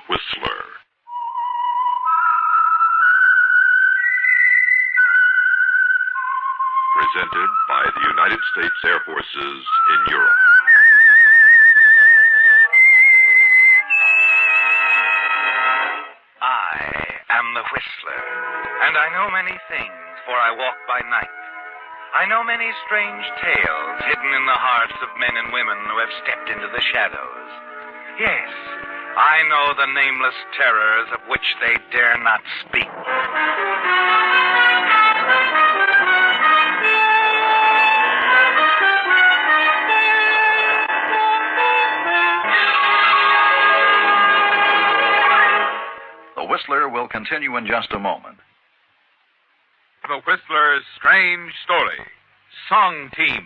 Whistler. Presented by the United States Air Forces in Europe. I am the Whistler, and I know many things, for I walk by night. I know many strange tales hidden in the hearts of men and women who have stepped into the shadows. Yes, I know the nameless terrors of which they dare not speak. The Whistler will continue in just a moment. The Whistler's Strange Story. Song Team.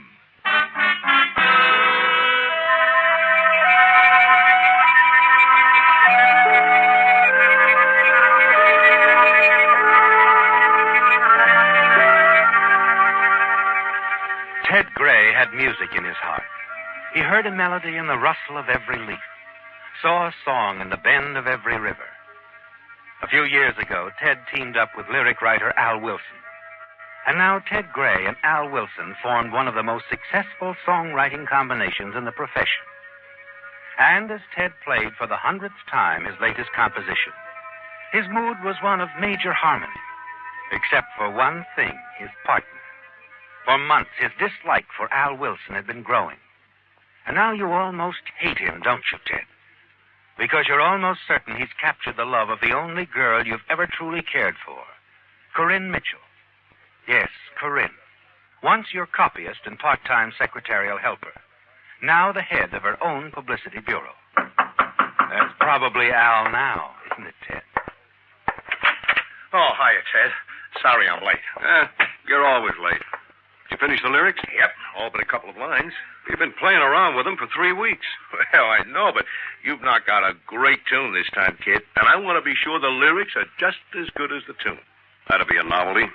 Ted Gray had music in his heart. He heard a melody in the rustle of every leaf, saw a song in the bend of every river. A few years ago, Ted teamed up with lyric writer Al Wilson. And now Ted Gray and Al Wilson formed one of the most successful songwriting combinations in the profession. And as Ted played for the 100th time his latest composition, his mood was one of major harmony, except for one thing, his partner. For months, his dislike for Al Wilson had been growing. And now you almost hate him, don't you, Ted? Because you're almost certain he's captured the love of the only girl you've ever truly cared for, Corinne Mitchell. Yes, Corinne. Once your copyist and part-time secretarial helper. Now the head of her own publicity bureau. That's probably Al now, isn't it, Ted? Oh, hiya, Ted. Sorry I'm late. You're always late. Did you finish the lyrics? Yep, all but a couple of lines. You've been playing around with them for 3 weeks. Well, I know, but you've knocked out a great tune this time, kid. And I want to be sure the lyrics are just as good as the tune. That'd be a novelty.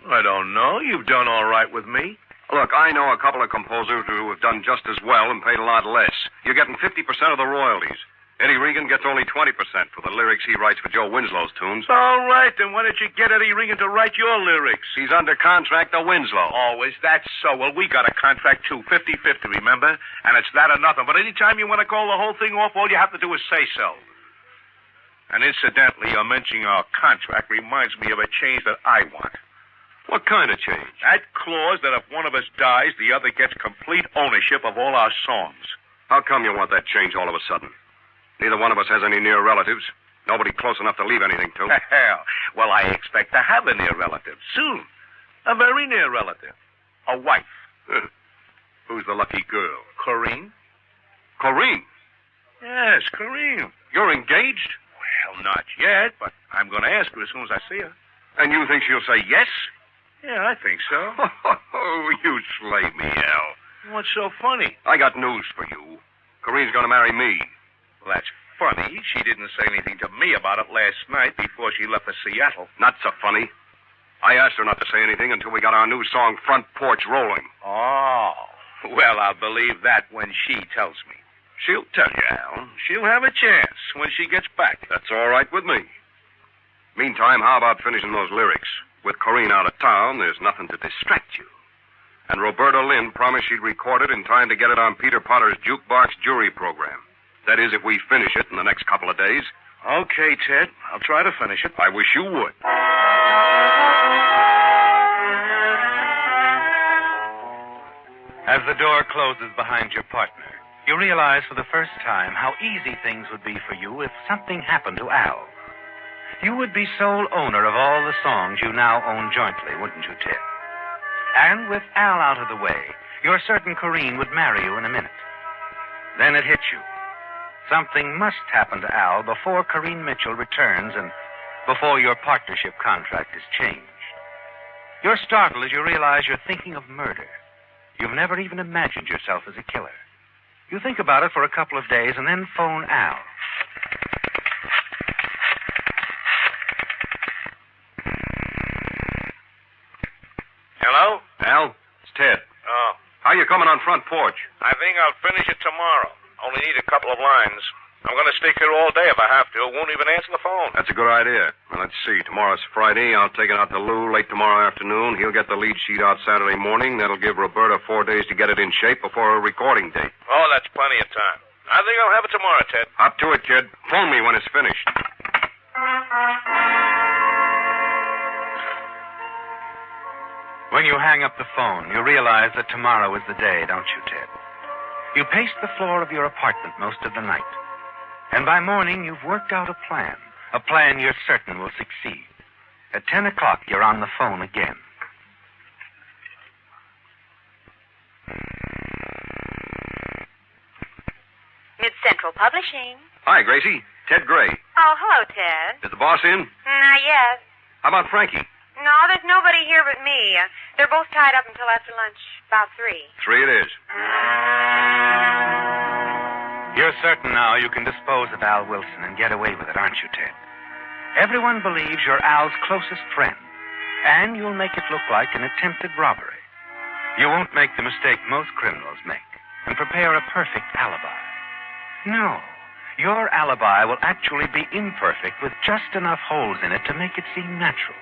I don't know. You've done all right with me. Look, I know a couple of composers who have done just as well and paid a lot less. You're getting 50% of the royalties. Eddie Regan gets only 20% for the lyrics he writes for Joe Winslow's tunes. All right, then why don't you get Eddie Regan to write your lyrics? He's under contract to Winslow. Oh, is that so? Well, we got a contract, too, 50-50, remember? And it's that or nothing. But any time you want to call the whole thing off, all you have to do is say so. And incidentally, your mentioning our contract reminds me of a change that I want. What kind of change? That clause that if one of us dies, the other gets complete ownership of all our songs. How come you want that change all of a sudden? Neither one of us has any near relatives. Nobody close enough to leave anything to. Well, I expect to have a near relative soon. A very near relative. A wife. Who's the lucky girl? Corinne? Corinne? Yes, Corinne. You're engaged? Well, not yet, but I'm going to ask her as soon as I see her. And you think she'll say yes? Yeah, I think so. Oh, you slay me, Al. What's so funny? I got news for you. Corinne's going to marry me. Well, that's funny. She didn't say anything to me about it last night before she left for Seattle. Not so funny. I asked her not to say anything until we got our new song, Front Porch, rolling. Oh, well, I'll believe that when she tells me. She'll tell you, Al. She'll have a chance when she gets back. That's all right with me. Meantime, how about finishing those lyrics? With Corinne out of town, there's nothing to distract you. And Roberta Lynn promised she'd record it in time to get it on Peter Potter's Jukebox Jury program. That is, if we finish it in the next couple of days. Okay, Ted. I'll try to finish it. I wish you would. As the door closes behind your partner, you realize for the first time how easy things would be for you if something happened to Al. You would be sole owner of all the songs you now own jointly, wouldn't you, Ted? And with Al out of the way, you're certain Corinne would marry you in a minute. Then it hits you. Something must happen to Al before Corinne Mitchell returns and before your partnership contract is changed. You're startled as you realize you're thinking of murder. You've never even imagined yourself as a killer. You think about it for a couple of days and then phone Al. Hello? Al, it's Ted. Oh. How you coming on Front Porch? I think I'll finish it tomorrow. Only need a couple of lines. I'm going to stick here all day if I have to. Won't even answer the phone. That's a good idea. Well, let's see. Tomorrow's Friday. I'll take it out to Lou late tomorrow afternoon. He'll get the lead sheet out Saturday morning. That'll give Roberta 4 days to get it in shape before her recording date. Oh, that's plenty of time. I think I'll have it tomorrow, Ted. Up to it, kid. Phone me when it's finished. When you hang up the phone, you realize that tomorrow is the day, don't you, Ted? You pace the floor of your apartment most of the night. And by morning, you've worked out a plan you're certain will succeed. At 10 o'clock, you're on the phone again. Mid-Central Publishing. Hi, Gracie. Ted Gray. Oh, hello, Ted. Is the boss in? Not yet. How about Frankie? No, there's nobody here but me. They're both tied up until after lunch, about 3. 3 it is. You're certain now you can dispose of Al Wilson and get away with it, aren't you, Ted? Everyone believes you're Al's closest friend, and you'll make it look like an attempted robbery. You won't make the mistake most criminals make and prepare a perfect alibi. No, your alibi will actually be imperfect with just enough holes in it to make it seem natural.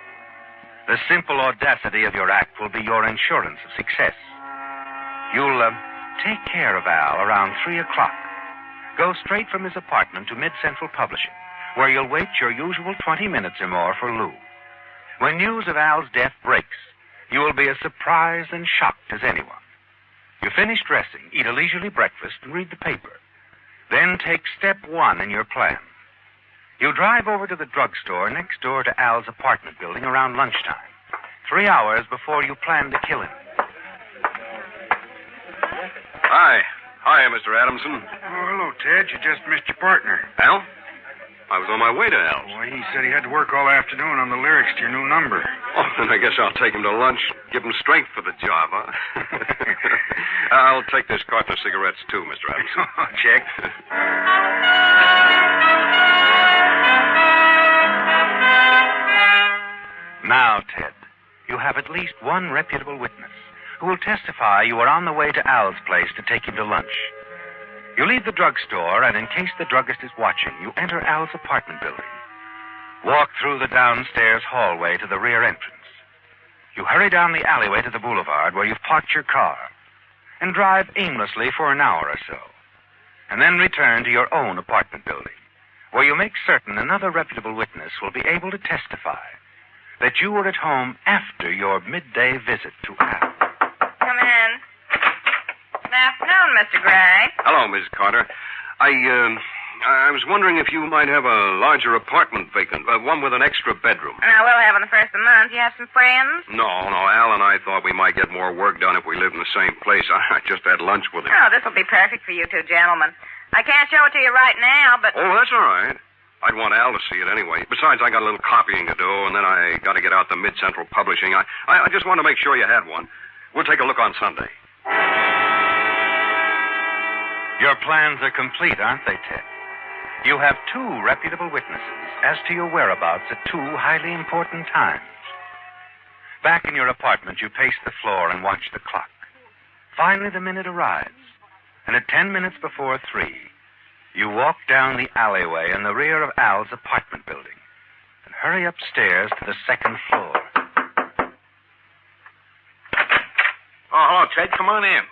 The simple audacity of your act will be your insurance of success. You'll take care of Al around 3 o'clock. Go straight from his apartment to Mid-Central Publishing, where you'll wait your usual 20 minutes or more for Lou. When news of Al's death breaks, you will be as surprised and shocked as anyone. You finish dressing, eat a leisurely breakfast, and read the paper. Then take step 1 in your plan. You drive over to the drugstore next door to Al's apartment building around lunchtime, 3 hours before you plan to kill him. Hi, Mr. Adamson. Oh, hello, Ted. You just missed your partner. Al? I was on my way to Al's. Well, he said he had to work all afternoon on the lyrics to your new number. Oh, then I guess I'll take him to lunch. Give him strength for the job, huh? I'll take this carton of cigarettes, too, Mr. Adamson. Check. Now, Ted, you have at least one reputable witness who will testify you were on the way to Al's place to take him to lunch. You leave the drugstore, and in case the druggist is watching, you enter Al's apartment building. Walk through the downstairs hallway to the rear entrance. You hurry down the alleyway to the boulevard where you've parked your car, and drive aimlessly for an hour or so, and then return to your own apartment building, where you make certain another reputable witness will be able to testify that you were at home after your midday visit to Al. Come in. Good afternoon, Mr. Gray. Hello, Miss Carter. I was wondering if you might have a larger apartment vacant, one with an extra bedroom. Now, we'll have on the first of the month. You have some friends? No, Al and I thought we might get more work done if we lived in the same place. I just had lunch with him. Oh, this will be perfect for you two gentlemen. I can't show it to you right now, but... Oh, that's all right. I'd want Al to see it anyway. Besides, I got a little copying to do, and then I got to get out to Mid-Central Publishing. I just want to make sure you had one. We'll take a look on Sunday. Your plans are complete, aren't they, Ted? You have 2 reputable witnesses as to your whereabouts at 2 highly important times. Back in your apartment, you pace the floor and watch the clock. Finally, the minute arrives, and at 10 minutes before 3, you walk down the alleyway in the rear of Al's apartment building and hurry upstairs to the 2nd floor. Oh, hello, Ted. Come on in.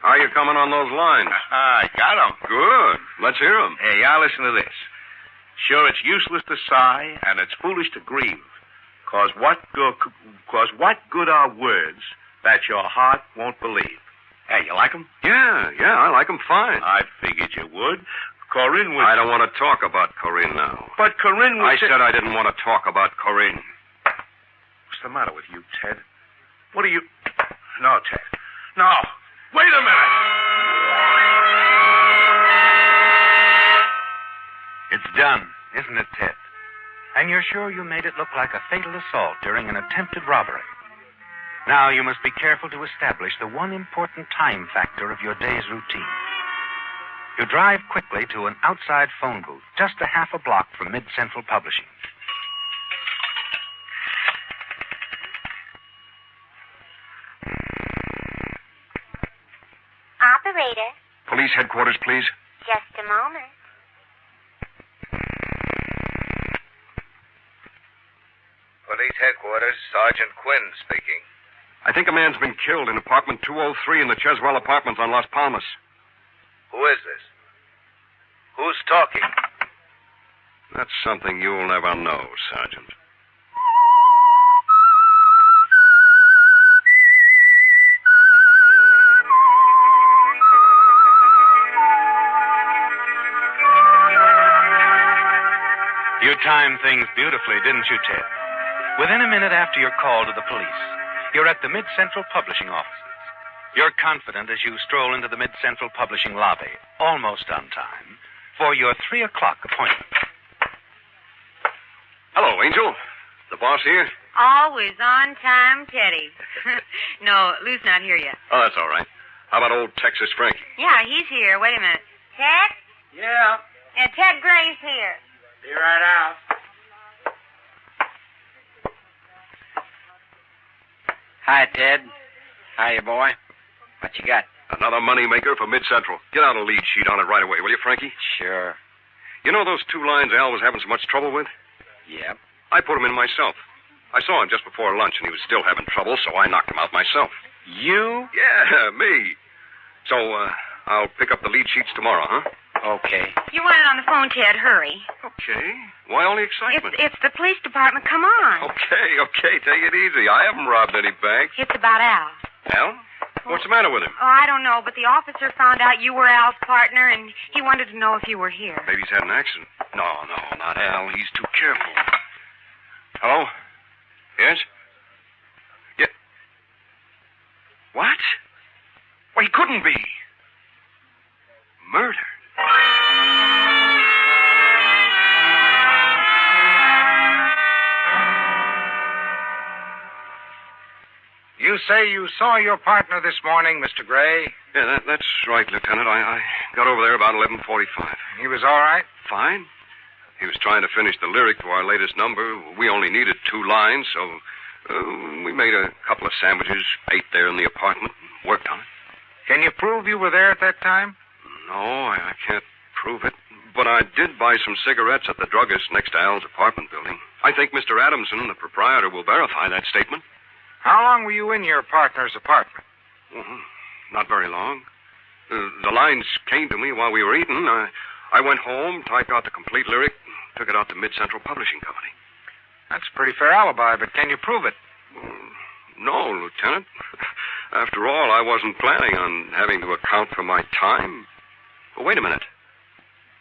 How are you coming on those lines? I got 'em. Good. Let's hear 'em. Hey, y'all listen to this. Sure, it's useless to sigh, and it's foolish to grieve. Cause what good are words that your heart won't believe? Hey, you like 'em? Yeah, I like 'em fine. I figured you would. Corinne was... I don't want to talk about Corinne now. But Corinne was... I said I didn't want to talk about Corinne. What's the matter with you, Ted? What are you... No, Ted. No. Wait a minute. It's done, isn't it, Ted? And you're sure you made it look like a fatal assault during an attempted robbery. Now you must be careful to establish the one important time factor of your day's routine. You drive quickly to an outside phone booth just a half a block from Mid-Central Publishing. Operator, Police headquarters, please. just a moment. Police Headquarters, Sergeant Quinn speaking. I think a man's been killed in apartment 203 in the Cheswell Apartments on Las Palmas. Who is this? Who's talking? That's something you'll never know, Sergeant. You timed things beautifully, didn't you, Ted? Within a minute after your call to the police, you're at the Mid-Central Publishing offices. You're confident as you stroll into the Mid-Central Publishing lobby, almost on time, for your 3 o'clock appointment. Hello, Angel. The boss here? Always on time, Teddy. No, Lou's not here yet. Oh, that's all right. How about old Texas Frankie? Yeah, he's here. Wait a minute. Ted? Yeah, Yeah, Ted Gray's here. be right out. Hi, Ted. Hiya, boy. What you got? Another moneymaker for Mid-Central. Get out a lead sheet on it right away, will you, Frankie? Sure. You know those 2 lines Al was having so much trouble with? Yep. I put him in myself. I saw him just before lunch, and he was still having trouble, so I knocked him out myself. You? Yeah, me. So, I'll pick up the lead sheets tomorrow, huh? Okay. You want it on the phone, Ted. Hurry. Okay. Why all the excitement? It's the police department. Come on. Okay. Take it easy. I haven't robbed any banks. It's about Al. Al? What's the matter with him? Oh, I don't know, but the officer found out you were Al's partner, and he wanted to know if you were here. Maybe he's had an accident. No, not Al. He's too careful. Hello? Yes? Yeah. What? Well, he couldn't be. Murdered. You say you saw your partner this morning, Mr. Gray? Yeah, that's right, Lieutenant. I got over there about 11:45. He was all right? Fine. He was trying to finish the lyric to our latest number. We only needed 2 lines, so we made a couple of sandwiches, ate there in the apartment, and worked on it. Can you prove you were there at that time? No, I can't prove it. But I did buy some cigarettes at the druggist next to Al's apartment building. I think Mr. Adamson, the proprietor, will verify that statement. How long were you in your partner's apartment? Not very long. The lines came to me while we were eating. I went home, typed out the complete lyric, took it out to Mid-Central Publishing Company. That's a pretty fair alibi, but can you prove it? No, Lieutenant. After all, I wasn't planning on having to account for my time. Well, wait a minute.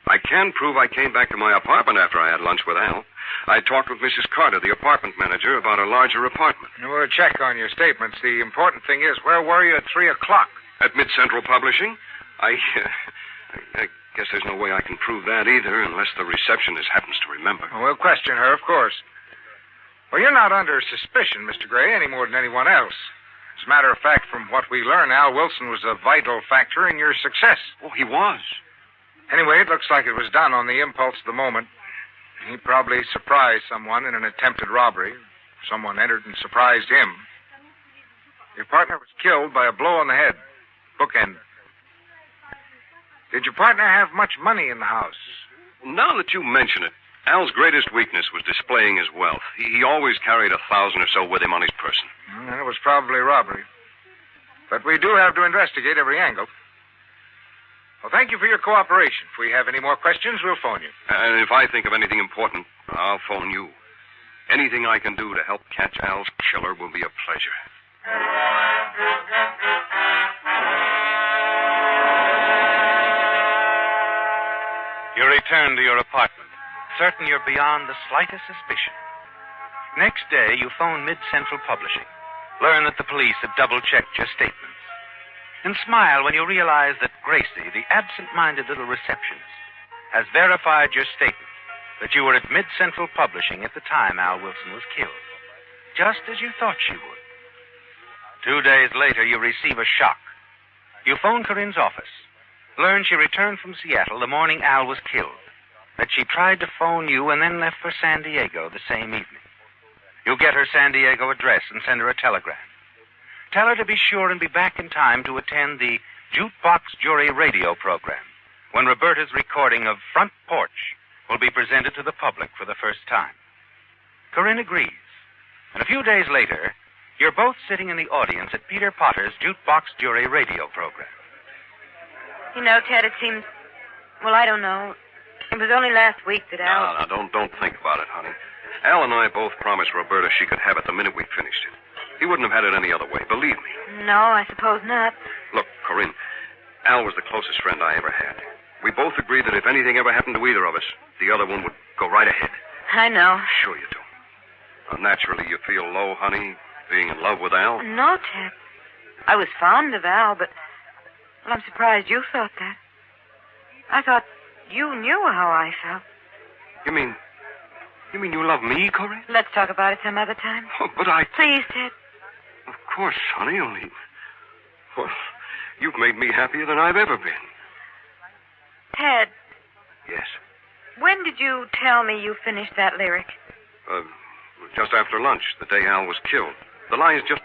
I can prove I came back to my apartment after I had lunch with Al. I talked with Mrs. Carter, the apartment manager, about a larger apartment. We'll check on your statements. The important thing is, where were you at 3 o'clock? At Mid-Central Publishing? I guess there's no way I can prove that either, unless the receptionist happens to remember. Well, we'll question her, of course. Well, you're not under suspicion, Mr. Gray, any more than anyone else. As a matter of fact, from what we learn, Al Wilson was a vital factor in your success. Oh, he was. Anyway, it looks like it was done on the impulse of the moment. He probably surprised someone in an attempted robbery. Someone entered and surprised him. Your partner was killed by a blow on the head. Bookend. Did your partner have much money in the house? Now that you mention it, Al's greatest weakness was displaying his wealth. He always carried 1,000 or so with him on his person. And it was probably robbery. But we do have to investigate every angle. Well, thank you for your cooperation. If we have any more questions, we'll phone you. And if I think of anything important, I'll phone you. Anything I can do to help catch Al's killer will be a pleasure. You return to your apartment, certain you're beyond the slightest suspicion. Next day, you phone Mid-Central Publishing, learn that the police have double-checked your statements, and smile when you realize that Gracie, the absent-minded little receptionist, has verified your statement that you were at Mid-Central Publishing at the time Al Wilson was killed, just as you thought she would. 2 days later, you receive a shock. You phone Corinne's office, learn she returned from Seattle the morning Al was killed, that she tried to phone you and then left for San Diego the same evening. You get her San Diego address and send her a telegram. Tell her to be sure and be back in time to attend the Jukebox Jury radio program, when Roberta's recording of Front Porch will be presented to the public for the first time. Corinne agrees. And a few days later, you're both sitting in the audience at Peter Potter's Jukebox Jury radio program. You know, Ted, it seems... Well, I don't know. It was only last week that Al... No, don't think about it, honey. Al and I both promised Roberta she could have it the minute we finished it. He wouldn't have had it any other way, believe me. No, I suppose not. Look, Corinne, Al was the closest friend I ever had. We both agreed that if anything ever happened to either of us, the other one would go right ahead. I know. Sure you do. Naturally, you feel low, honey, being in love with Al? No, Ted. I was fond of Al, but... Well, I'm surprised you thought that. I thought you knew how I felt. You mean you love me, Corinne? Let's talk about it some other time. Oh, but I... Please, Ted. Of course, honey, only... Well, you've made me happier than I've ever been. Ted. Yes? When did you tell me you finished that lyric? Just after lunch, the day Al was killed. The lines just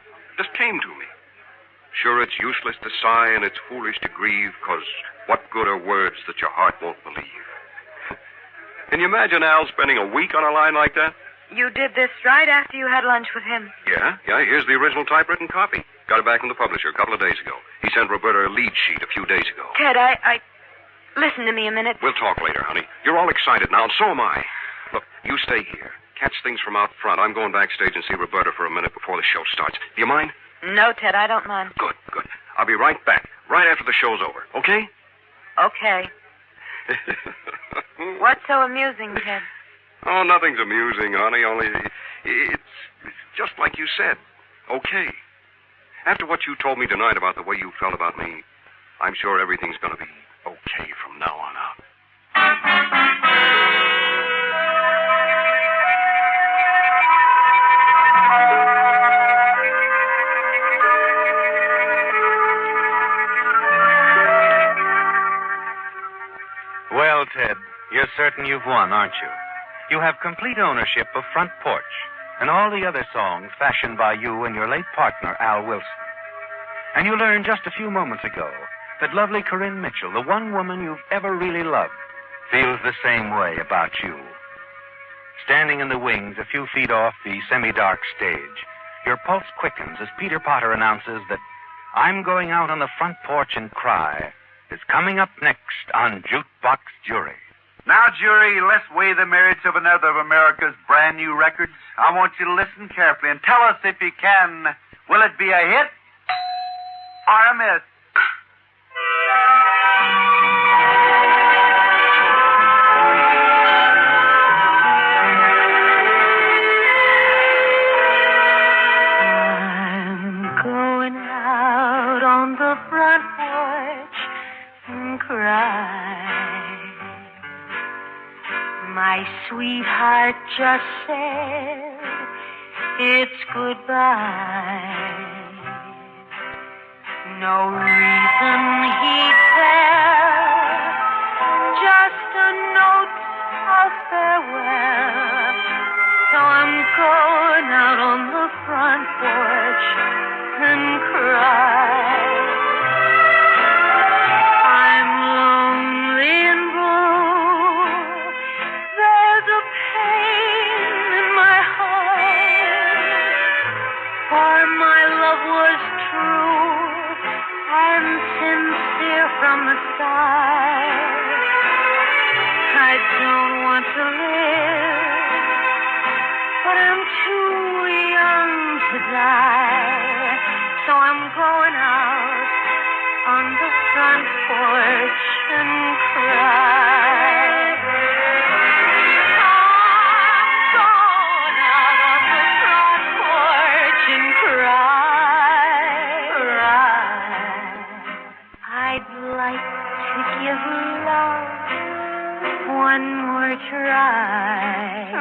came to me. Sure, it's useless to sigh and it's foolish to grieve, 'cause what good are words that your heart won't believe? Can you imagine Al spending a week on a line like that? You did this right after you had lunch with him. Yeah, here's the original typewritten copy. Got it back from the publisher a couple of days ago. He sent Roberta a lead sheet a few days ago. Ted, I... Listen to me a minute. We'll talk later, honey. You're all excited now, and so am I. Look, you stay here. Catch things from out front. I'm going backstage and see Roberta for a minute before the show starts. Do you mind? No, Ted, I don't mind. Good. I'll be right back, right after the show's over, okay? Okay. What's so amusing, Ted? Oh, nothing's amusing, honey, only it's just like you said. Okay. After what you told me tonight about the way you felt about me, I'm sure everything's going to be okay from now on out. Well, Ted, you're certain you've won, aren't you? You have complete ownership of Front Porch and all the other songs fashioned by you and your late partner, Al Wilson. And you learned just a few moments ago that lovely Corinne Mitchell, the one woman you've ever really loved, feels the same way about you. Standing in the wings a few feet off the semi-dark stage, your pulse quickens as Peter Potter announces that I'm Going Out on the Front Porch and Cry is coming up next on Jukebox Jury. Now, jury, let's weigh the merits of another of America's brand new records. I want you to listen carefully and tell us if you can, will it be a hit or a miss? I'm going out on the front porch and cry. My sweetheart just said it's goodbye. No reason he'd tell, just a note of farewell. So I'm going out on the front porch and cry. I'm lonely and blue. There's a pain in my heart, for my love was true and sincere from the start. I don't want to live, but I'm too young to die. So I'm going out on the front porch and cry. I'm going out on the front porch and cry. I'd like to give love one more try.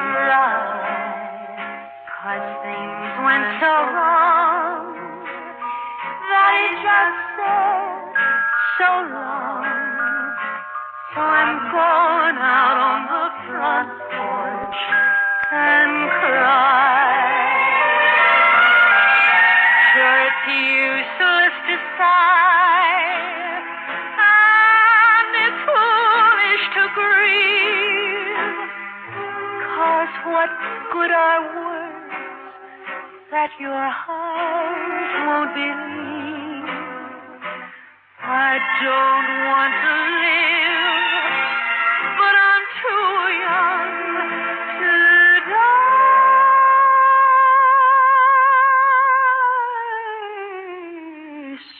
'Cause things went so wrong that it just said so long. So I'm going out on the front porch and cry. Sure, it's useless to sigh, and it's foolish to grieve. 'Cause what good are words that your heart won't believe. I don't want to live, but I'm too young to die.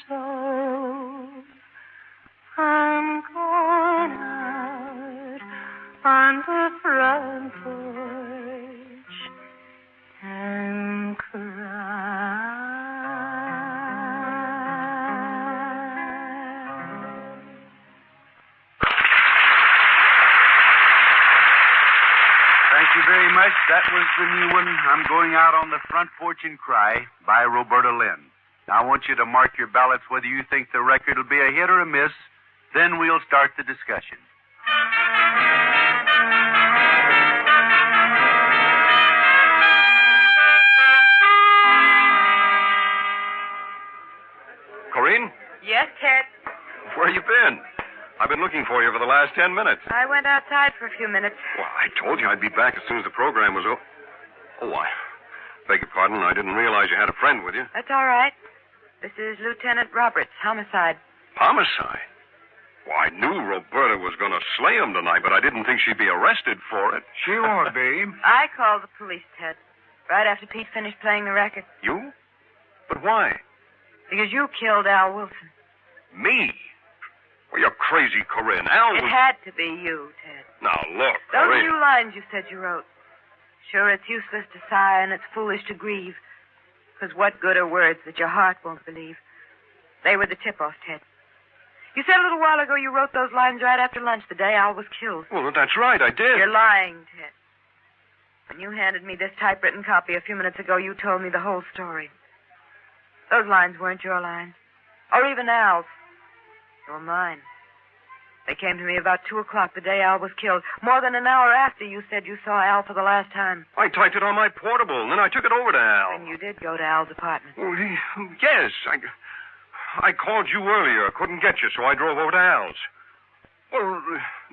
So I'm going out on the front porch and cry. Thank you very much. That was the new one, I'm Going Out on the Front Porch and Cry, by Roberta Lynn. Now, I want you to mark your ballots whether you think the record will be a hit or a miss. Then we'll start the discussion. Corinne, Yes, Ted. where you been? I've been looking for you for the last 10 minutes. I went outside for a few minutes. Well, I told you I'd be back as soon as the program was over. Oh, I beg your pardon. I didn't realize you had a friend with you. That's all right. This is Lieutenant Roberts, homicide. Homicide? Well, I knew Roberta was going to slay him tonight, but I didn't think she'd be arrested for it. She won't be. I called the police, Ted, right after Pete finished playing the record. You? But why? Because you killed Al Wilson. Me? Well, you're crazy, Corinne. Al It was... had to be you, Ted. Now, look, Those Corinne. few lines you said you wrote. Sure, it's useless to sigh and it's foolish to grieve. Because what good are words that your heart won't believe? They were the tip-off, Ted. You said a little while ago you wrote those lines right after lunch, the day Al was killed. Well, that's right, I did. You're lying, Ted. When you handed me this typewritten copy a few minutes ago, you told me the whole story. Those lines weren't your lines. Or even Al's. They were mine. They came to me about 2 o'clock the day Al was killed. More than an hour after you said you saw Al for the last time. I typed it on my portable, and then I took it over to Al. And you did go to Al's apartment. Well, yes, I called you earlier. Couldn't get you, so I drove over to Al's. Well,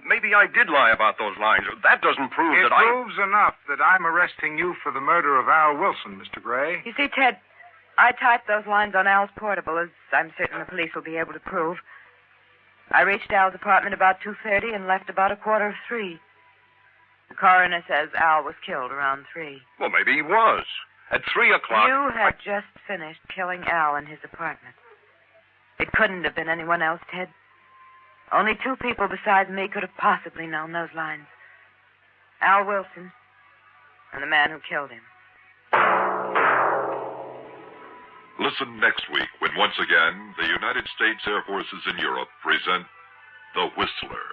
maybe I did lie about those lines. That doesn't prove It that I... proves enough that I'm arresting you for the murder of Al Wilson, Mr. Gray. You see, Ted, I typed those lines on Al's portable, as I'm certain the police will be able to prove. I reached Al's apartment about 2:30 and left about 2:45. The coroner says Al was killed around 3. Well, maybe he was. At 3 o'clock... You had just finished killing Al in his apartment. It couldn't have been anyone else, Ted. Only 2 people besides me could have possibly known those lines. Al Wilson and the man who killed him. Listen next week when once again the United States Air Forces in Europe present The Whistler.